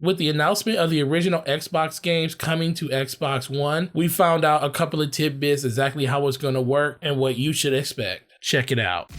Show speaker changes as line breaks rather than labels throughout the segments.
With the announcement of the original Xbox games coming to Xbox One, we found out a couple of tidbits exactly how it's going to work and what you should expect. Check it out.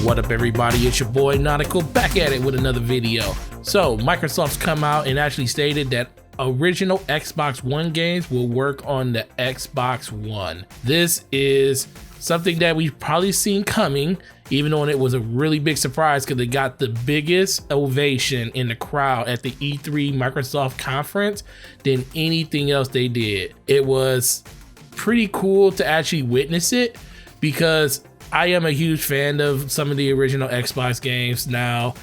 What up everybody, it's your boy Nautical back at it with another video. So Microsoft's come out and actually stated that original Xbox One games will work on the Xbox One. This is something that we've probably seen coming, even though it was a really big surprise because it got the biggest ovation in the crowd at the E3 Microsoft conference than anything else they did. It was pretty cool to actually witness it because I am a huge fan of some of the original Xbox games. Now,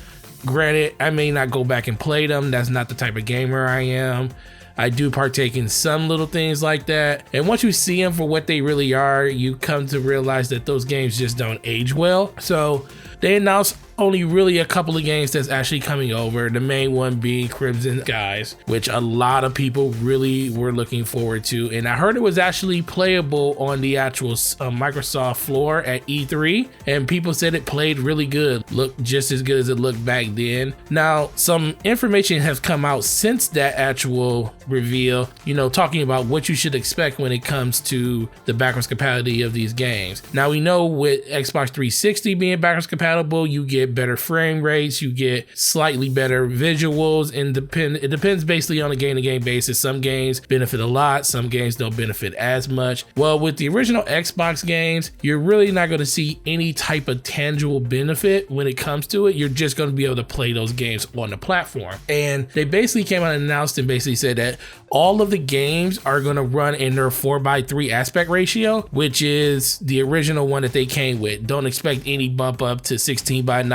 granted, I may not go back and play them. That's not the type of gamer I am. I do partake in some little things like that. And once you see them for what they really are, you come to realize that those games just don't age well. So they announced only really a couple of games that's actually coming over. The main one being Crimson Skies, which a lot of people really were looking forward to. And I heard it was actually playable on the actual Microsoft floor at E3. And people said it played really good, looked just as good as it looked back then. Now, some information has come out since that actual reveal, you know, talking about what you should expect when it comes to the backwards compatibility of these games. Now, we know with Xbox 360 being backwards compatible, you get better frame rates, you get slightly better visuals, and it depends basically on a game-to-game basis. Some games benefit a lot, some games don't benefit as much. Well, with the original Xbox games, you're really not going to see any type of tangible benefit when it comes to it. You're just going to be able to play those games on the platform. And they basically came out and announced and basically said that all of the games are going to run in their 4:3 aspect ratio, which is the original one that they came with. Don't expect any bump up to 16:9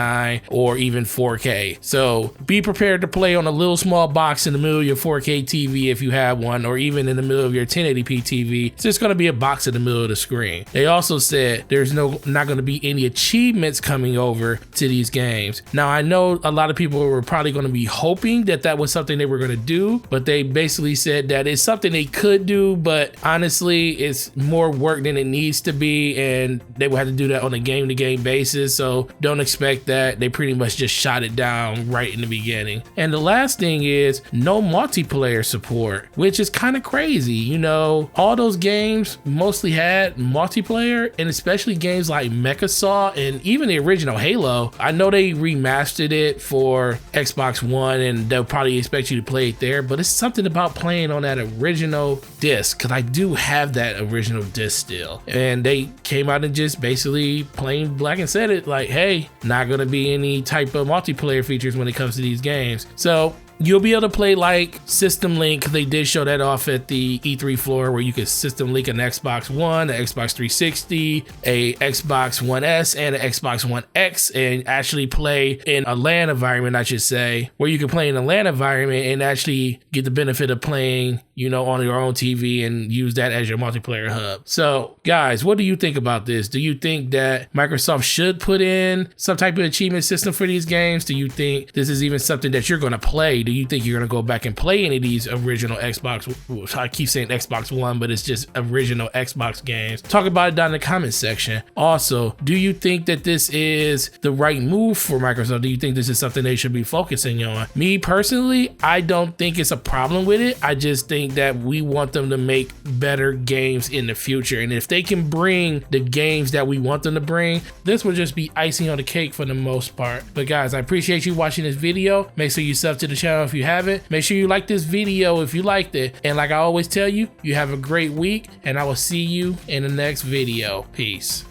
or even 4K. So be prepared to play on a little small box in the middle of your 4K TV if you have one, or even in the middle of your 1080p TV. It's just going to be a box in the middle of the screen. They also said there's not going to be any achievements coming over to these games. Now, I know a lot of people were probably going to be hoping that that was something they were going to do, but they basically said that it's something they could do, but honestly, it's more work than it needs to be, and they will have to do that on a game-to-game basis. So don't expect that. They pretty much just shot it down right in the beginning. And the last thing is no multiplayer support, which is kind of crazy. You know, all those games mostly had multiplayer, and especially games like Mechasaw and even the original Halo. I know they remastered it for Xbox One and they'll probably expect you to play it there, but it's something about playing on that original disc, because I do have that original disc still. And they came out and just basically plain black and said it like, hey, not gonna be any type of multiplayer features when it comes to these games. So you'll be able to play like System Link. They did show that off at the E3 floor where you could System Link an Xbox One, an Xbox 360, a Xbox One S, and an Xbox One X, and actually play in a LAN environment, I should say, where you can play in a LAN environment and actually get the benefit of playing, you know, on your own TV and use that as your multiplayer hub. So guys, what do you think about this? Do you think that Microsoft should put in some type of achievement system for these games? Do you think this is even something that you're going to play? Do you think you're going to go back and play any of these original Xbox, I keep saying Xbox One, but it's just original Xbox games? Talk about it down in the comment section. Also, do you think that this is the right move for Microsoft? Do you think this is something they should be focusing on? Me personally, I don't think it's a problem with it. I just think that we want them to make better games in the future. And if they can bring the games that we want them to bring, this will just be icing on the cake for the most part. But guys, I appreciate you watching this video. Make sure you sub to the channel if you haven't. Make sure you like this video if you liked it. And like I always tell you, you have a great week, and I will see you in the next video. Peace.